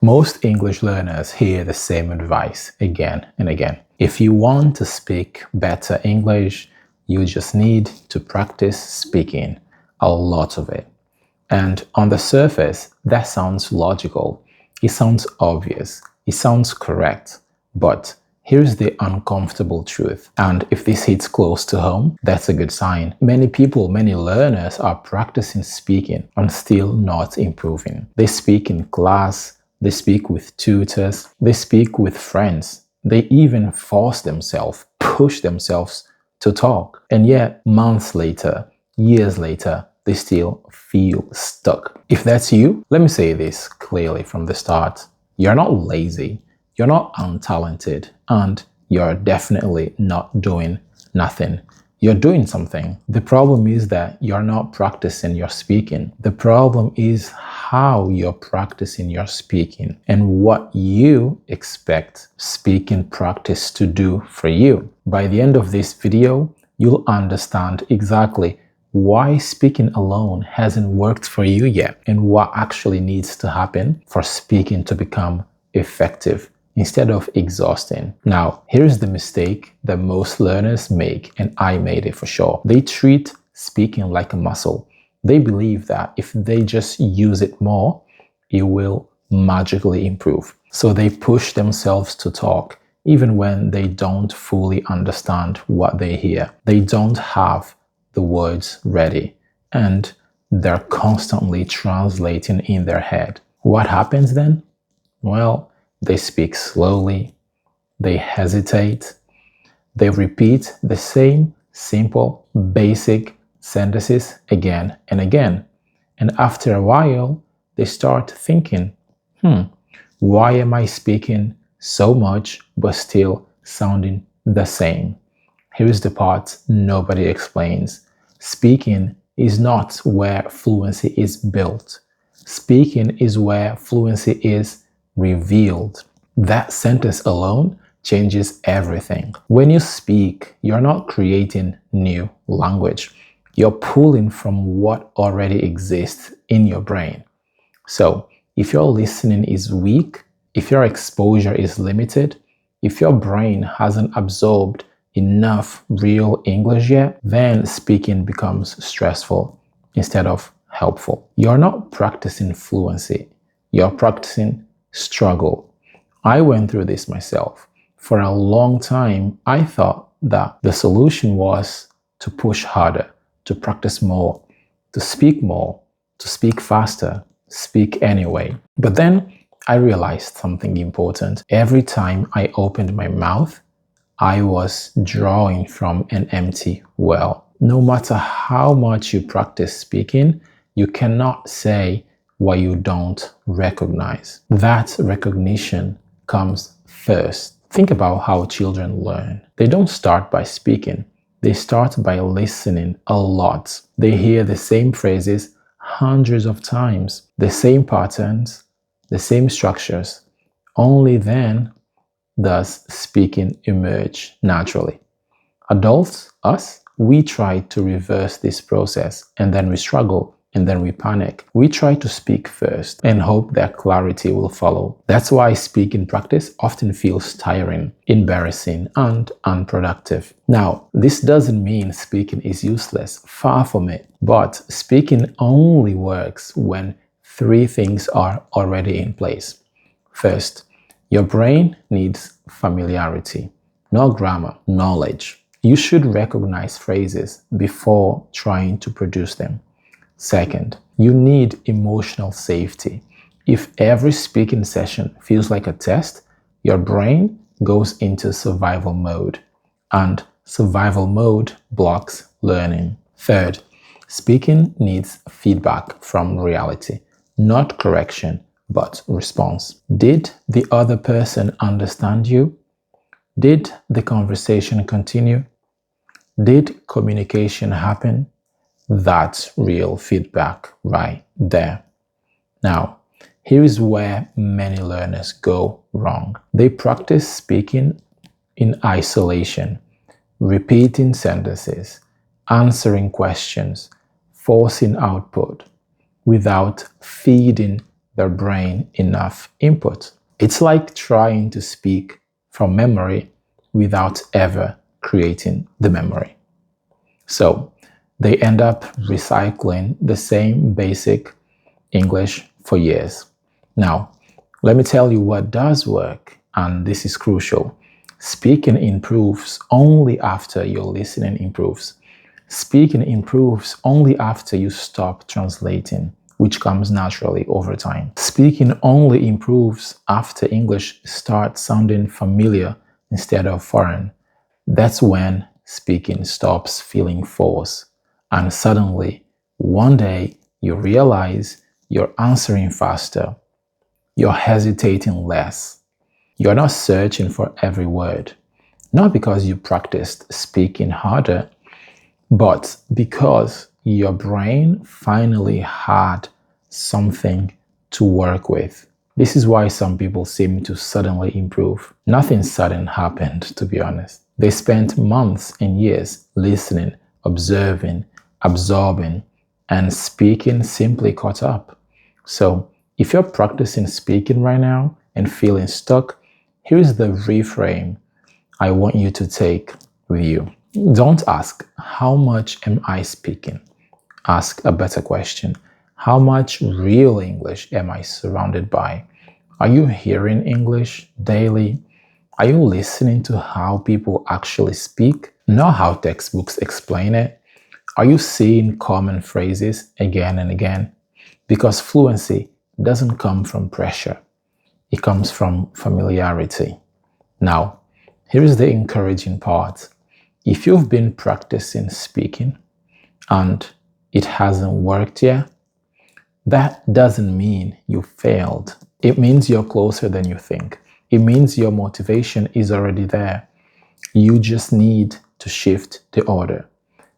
Most English learners hear the same advice again and again. If you want to speak better English, you just need to practice speaking, a lot of it. And on the surface, that sounds logical. It sounds obvious. It sounds correct. But here's the uncomfortable truth. And if this hits close to home, that's a good sign. Many people, many learners are practicing speaking and still not improving. They speak in class, they speak with tutors, they speak with friends. They even force themselves, push themselves to talk. And yet, months later, years later, they still feel stuck. If that's you, let me say this clearly from the start. You're not lazy, you're not untalented, and you're definitely not doing nothing. You're doing something. The problem is that you're not practicing your speaking. The problem is how you're practicing your speaking and what you expect speaking practice to do for you. By the end of this video, you'll understand exactly why speaking alone hasn't worked for you yet and what actually needs to happen for speaking to become effective instead of exhausting. Now, here's the mistake that most learners make, and I made it for sure. They treat speaking like a muscle. They believe that if they just use it more, it will magically improve. So they push themselves to talk, even when they don't fully understand what they hear. They don't have the words ready, and they're constantly translating in their head. What happens then? Well, they speak slowly, they hesitate, they repeat the same simple, basic sentences again and again. And after a while, they start thinking, why am I speaking so much but still sounding the same? Here's the part nobody explains. Speaking is not where fluency is built. Speaking is where fluency is revealed. That sentence alone changes everything. When you speak, you're not creating new language. You're pulling from what already exists in your brain. So if your listening is weak, if your exposure is limited, if your brain hasn't absorbed enough real English yet, then speaking becomes stressful instead of helpful. You're not practicing fluency. You're practicing struggle. I went through this myself. For a long time, I thought that the solution was to push harder, to practice more, to speak faster, speak anyway. But then I realized something important. Every time I opened my mouth, I was drawing from an empty well. No matter how much you practice speaking, you cannot say what you don't recognize. That recognition comes first. Think about how children learn. They don't start by speaking. They start by listening a lot. They hear the same phrases hundreds of times, the same patterns, the same structures. Only then does speaking emerge naturally. Adults, us, we try to reverse this process, and then we struggle, and then we panic. We try to speak first and hope that clarity will follow. That's why speaking practice often feels tiring, embarrassing, and unproductive. Now, this doesn't mean speaking is useless, far from it. But speaking only works when three things are already in place. First, your brain needs familiarity, not grammar, knowledge. You should recognize phrases before trying to produce them. Second, you need emotional safety. If every speaking session feels like a test, your brain goes into survival mode, and survival mode blocks learning. Third, speaking needs feedback from reality, not correction, but response. Did the other person understand you? Did the conversation continue? Did communication happen? That's real feedback right there. Now, here is where many learners go wrong. They practice speaking in isolation, repeating sentences, answering questions, forcing output without feeding their brain enough input. It's like trying to speak from memory without ever creating the memory. So they end up recycling the same basic English for years. Now, let me tell you what does work, and this is crucial. Speaking improves only after your listening improves. Speaking improves only after you stop translating, which comes naturally over time. Speaking only improves after English starts sounding familiar instead of foreign. That's when speaking stops feeling forced. And suddenly, one day, you realize you're answering faster. You're hesitating less. You're not searching for every word. Not because you practiced speaking harder, but because your brain finally had something to work with. This is why some people seem to suddenly improve. Nothing sudden happened, to be honest. They spent months and years listening, observing, absorbing, and speaking simply caught up. So, if you're practicing speaking right now and feeling stuck, here's the reframe I want you to take with you. Don't ask, how much am I speaking? Ask a better question. How much real English am I surrounded by? Are you hearing English daily? Are you listening to how people actually speak, not how textbooks explain it? Are you seeing common phrases again and again? Because fluency doesn't come from pressure. It comes from familiarity. Now, here is the encouraging part. If you've been practicing speaking and it hasn't worked yet, that doesn't mean you failed. It means you're closer than you think. It means your motivation is already there. You just need to shift the order.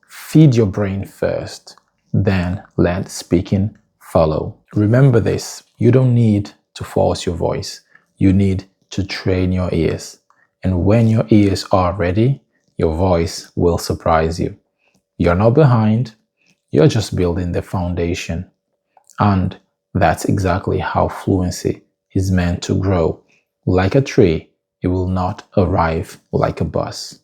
Feed your brain first, then let speaking follow. Remember this, you don't need to force your voice. You need to train your ears. And when your ears are ready, your voice will surprise you. You're not behind, you're just building the foundation. And that's exactly how fluency is meant to grow. Like a tree, it will not arrive like a bus.